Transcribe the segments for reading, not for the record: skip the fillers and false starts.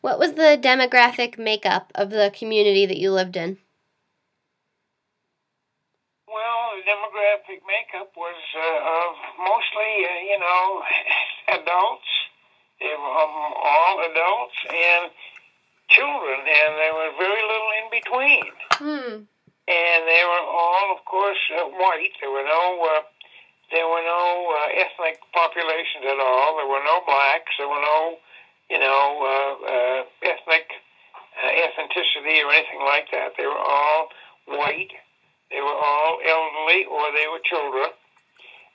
What was the demographic makeup of the community that you lived in? Well, the demographic makeup was of mostly, adults. They were all adults and children, and there was very little in between. And they were all, of course, white. There were no ethnic populations at all. There were no blacks. There were no, ethnicity or anything like that. They were all white. They were all elderly, or they were children.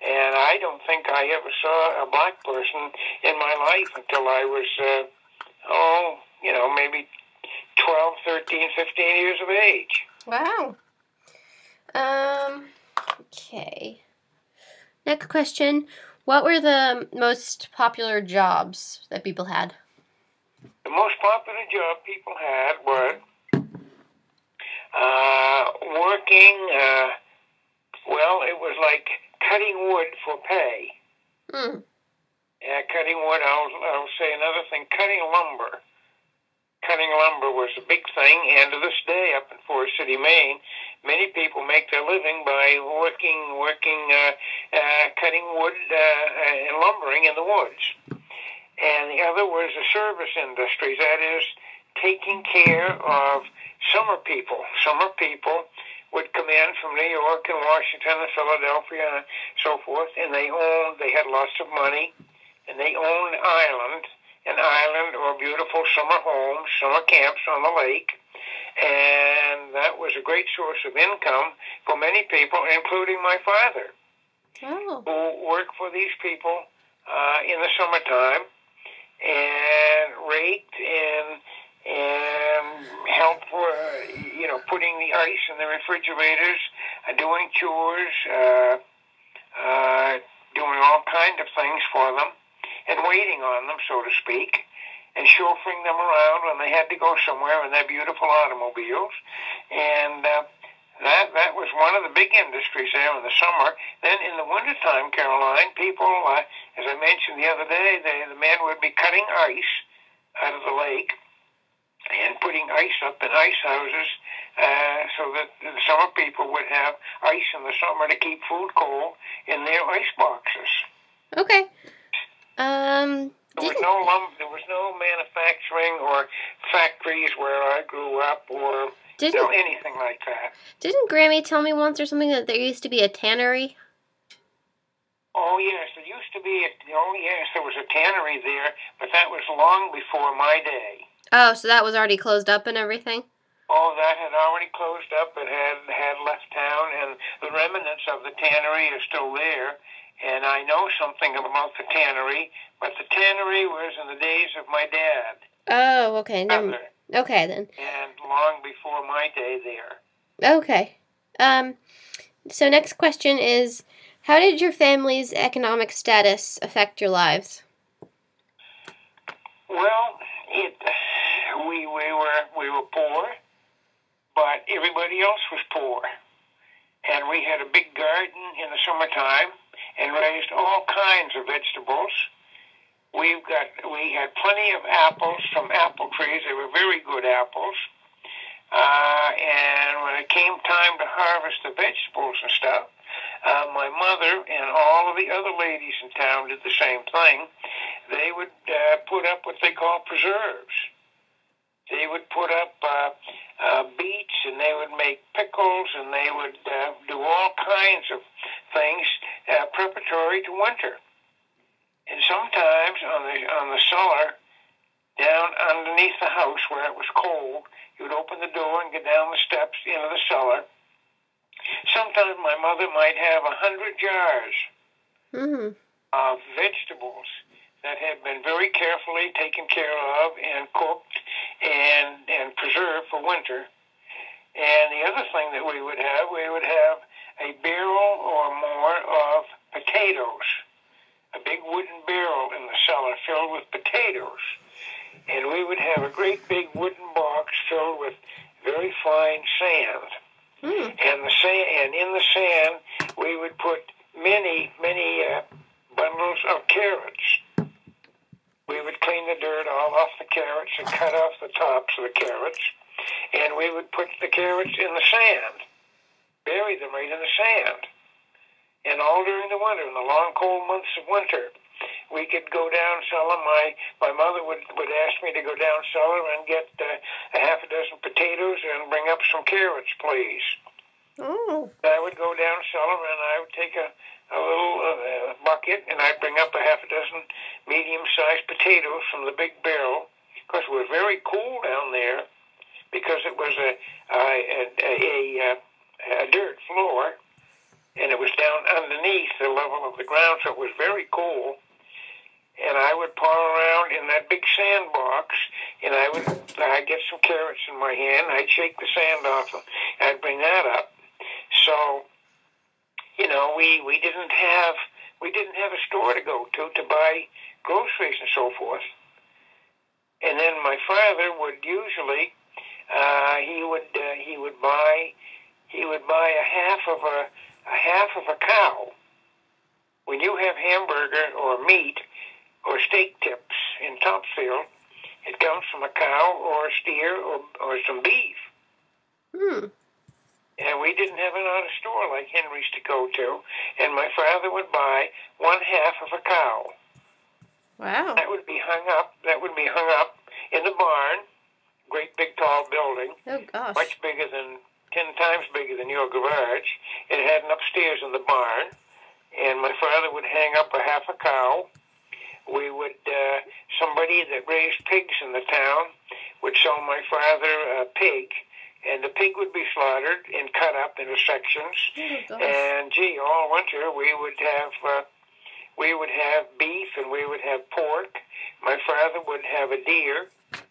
And I don't think I ever saw a black person in my life until I was, maybe 12, 13, 15 years of age. Wow. Okay. Next question. What were the most popular jobs that people had? The most popular job people had was working, it was like cutting wood for pay. Cutting wood, I'll say another thing, cutting lumber. Cutting lumber was a big thing, and to this day, up in Forest City, Maine, many people make their living by working, cutting wood and lumbering in the woods. And the other was the service industry, that is, taking care of summer people. Summer people would come in from New York and Washington and Philadelphia and so forth, and they had lots of money, and they owned an island or beautiful summer homes, summer camps on the lake, and that was a great source of income for many people, including my father, who worked for these people in the summertime and raked and helped for, putting the ice in the refrigerators, doing chores, doing all kinds of things for them, and waiting on them, so to speak, and chauffeuring them around when they had to go somewhere in their beautiful automobiles. And that was one of the big industries there in the summer. Then in the wintertime, Caroline, people, as I mentioned the other day, the men would be cutting ice out of the lake and putting ice up in ice houses so that the summer people would have ice in the summer to keep food cold in their ice boxes. Okay. There was no manufacturing or factories where I grew up or anything like that. Didn't Grammy tell me once or something that there used to be a tannery? Oh, yes, there used to be there was a tannery there, but that was long before my day. Oh, so that was already closed up and everything? Oh, that had already closed up. It had left town, and the remnants of the tannery are still there. And I know something about the tannery, but the tannery was in the days of my dad. Oh, okay. Okay, then. And long before my day there. Okay. So next question is, how did your family's economic status affect your lives? Well, we were poor, but everybody else was poor. And we had a big garden in the summertime and raised all kinds of vegetables. We had plenty of apples from apple trees. They were very good apples. And when it came time to harvest the vegetables and stuff, my mother and all of the other ladies in town did the same thing. They would put up what they call preserves. They would put up beets, and they would make pickles, and they would do all kinds of things preparatory to winter. And sometimes on the cellar, down underneath the house where it was cold, you would open the door and get down the steps into the cellar. Sometimes my mother might have 100 jars of vegetables that had been very carefully taken care of and cooked and preserved for winter. And the other thing that we would have a barrel or more of potatoes, a big wooden barrel in the cellar filled with potatoes. And we would have a great big wooden box filled with very fine sand. And in the sand, we would put many bundles of carrots. We would clean the dirt all off the carrots and cut off the tops of the carrots. And we would put the carrots in the sand, bury them right in the sand. And all during the winter, in the long, cold months of winter, we could go down cellar. My mother would ask me to go down cellar and get a half a dozen potatoes and bring up some carrots, please. Oh. I would go down cellar and I would take a little bucket and I'd bring up a half a dozen medium-sized potatoes from the big barrel. Of course, it was very cool down there because it was a dirt floor. And it was down underneath the level of the ground, so it was very cool. And I would paw around in that big sandbox, and I'd get some carrots in my hand. I'd shake the sand off, and I'd bring that up. So, you know, we didn't have a store to go to buy groceries and so forth. And then my father would usually he would buy a half of a cow. When you have hamburger or meat or steak tips in Topsfield, it comes from a cow or a steer or some beef. And we didn't have another store like Henry's to go to, and my father would buy one half of a cow. Wow. That would be hung up in the barn, great big tall building. Oh gosh. Much bigger than 10 times bigger than your garage. It had an upstairs in the barn, and my father would hang up a half a cow. We would, somebody that raised pigs in the town would sell my father a pig, and the pig would be slaughtered and cut up into sections. Oh, and gee, all winter we would have beef and we would have pork. My father would have a deer,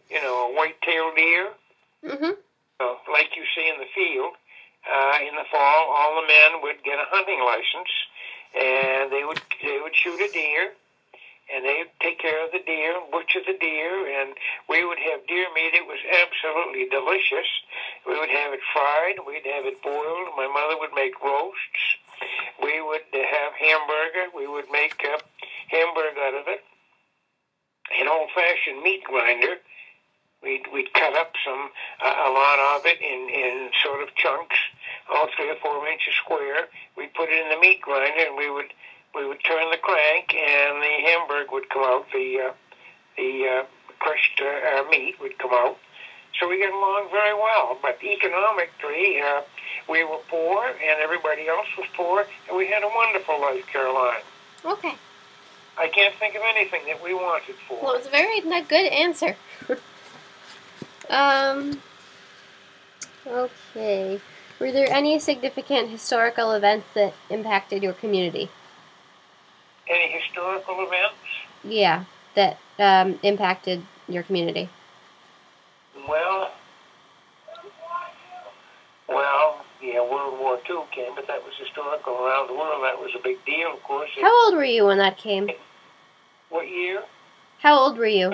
you know, a white-tailed deer. Mm-hmm. Like you see in the field, in the fall, all the men would get a hunting license, and they would shoot a deer, and they would take care of the deer, butcher the deer, and we would have deer meat. It was absolutely delicious. We would have it fried. We'd have it boiled. My mother would make roasts. We would have hamburger. We would make hamburger out of it. An old-fashioned meat grinder. We'd cut up a lot of it in sort of chunks, all 3 or 4 inches square. We'd put it in the meat grinder, and we would turn the crank, and the hamburger would come out. The crushed meat would come out. So we get along very well. But economically, we were poor, and everybody else was poor, and we had a wonderful life, Caroline. Okay. I can't think of anything that we wanted for. Well, it's a very good answer. Okay. Were there any significant historical events that impacted your community? Any historical events? Yeah, that impacted your community. Well, yeah, World War II came, but that was historical around the world. That was a big deal, of course. How old were you when that came? What year? How old were you?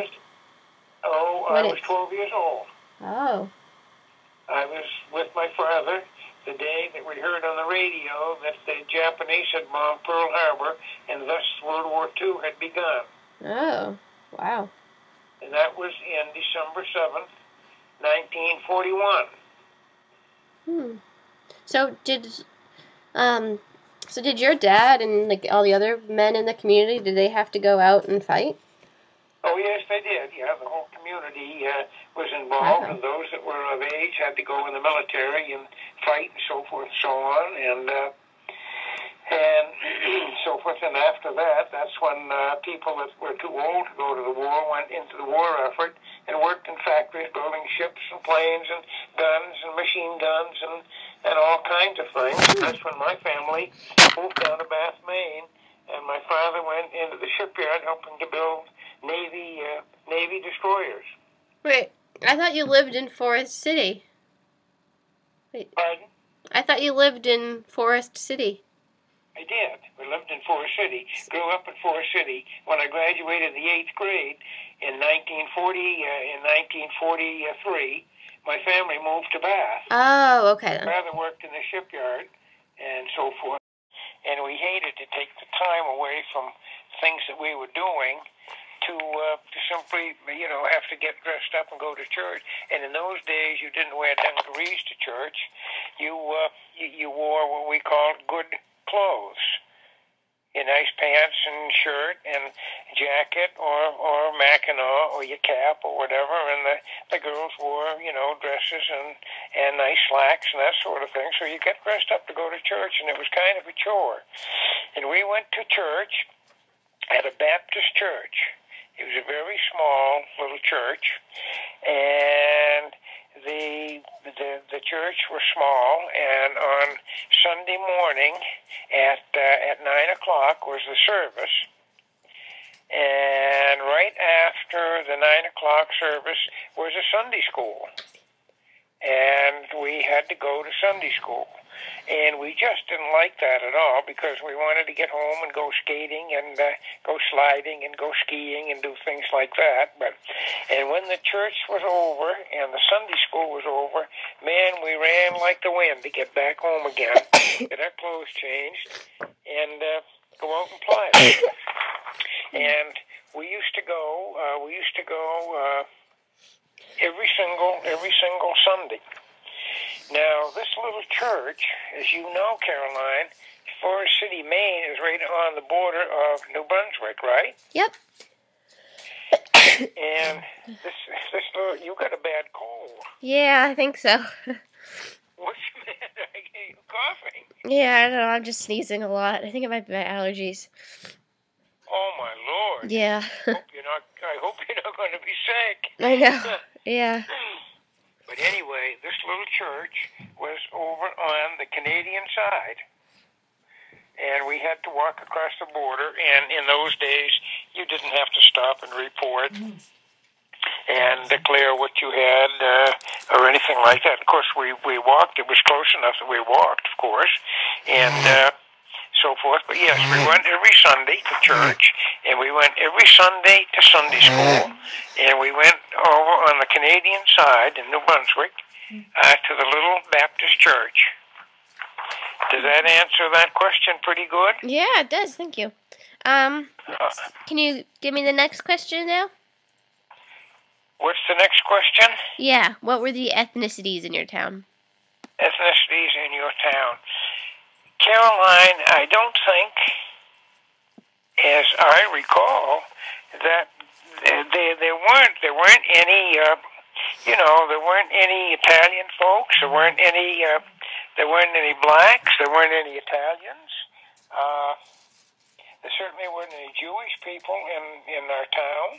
I was 12 years old. Oh. I was with my father the day that we heard on the radio that the Japanese had bombed Pearl Harbor, and thus World War II had begun. Oh, wow. And that was in December 7th, 1941. So did your dad and like all the other men in the community, did they have to go out and fight? Oh, yes, they did. Yeah, the whole community was involved, and those that were of age had to go in the military and fight and so forth and so on, and so forth. And after that, that's when people that were too old to go to the war went into the war effort and worked in factories building ships and planes and guns and machine guns and all kinds of things. That's when my family moved down to Bath, Maine, and my father went into the shipyard helping to build Navy destroyers. Wait, I thought you lived in Forest City. Wait. Pardon? I thought you lived in Forest City. I did. We lived in Forest City. Grew up in Forest City. When I graduated the 8th grade in 1943, my family moved to Bath. Oh, okay then. My father worked in the shipyard and so forth. And we hated to take the time away from things that we were doing to simply, have to get dressed up and go to church. And in those days, you didn't wear dungarees to church. You wore what we called good clothes. Your nice pants and shirt and jacket or mackinaw or your cap or whatever, and the girls wore, dresses and nice slacks and that sort of thing. So you get dressed up to go to church, and it was kind of a chore. And we went to church at a Baptist church. It was a very small little church, and the church was small, and on Sunday morning at 9 o'clock was the service, and right after the 9 o'clock service was a Sunday school, and we had to go to Sunday school. And we just didn't like that at all, because we wanted to get home and go skating and go sliding and go skiing and do things like that. And when the church was over and the Sunday school was over, man, we ran like the wind to get back home again, get our clothes changed, and go out and play. And we used to go every single Sunday. Now, this little church, as you know, Caroline, Forest City, Maine, is right on the border of New Brunswick, right? Yep. And this little, you got a bad cold. Yeah, I think so. What's the matter? Are you coughing? Yeah, I don't know. I'm just sneezing a lot. I think it might be my allergies. Oh, my Lord. Yeah. I hope you're not going to be sick. I know. Yeah. But anyway, this little church was over on the Canadian side, and we had to walk across the border, and in those days, you didn't have to stop and report and declare what you had or anything like that. Of course, we walked. It was close enough that we walked, of course, and so forth. But yes, we went every Sunday to church, and we went every Sunday to Sunday school, and we went over on the Canadian side in New Brunswick to the little Baptist church. Does that answer that question pretty good? Yeah, it does. Thank you. Can you give me the next question now? What's the next question? Yeah. What were the ethnicities in your town? Ethnicities in your town. Caroline, I don't think, as I recall, that there weren't any, there weren't any Italian folks. There weren't any blacks. There weren't any Italians. There certainly weren't any Jewish people in our town.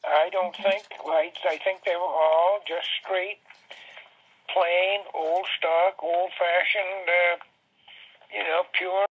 I don't think. I think they were all just straight, plain, old stock, old-fashioned, pure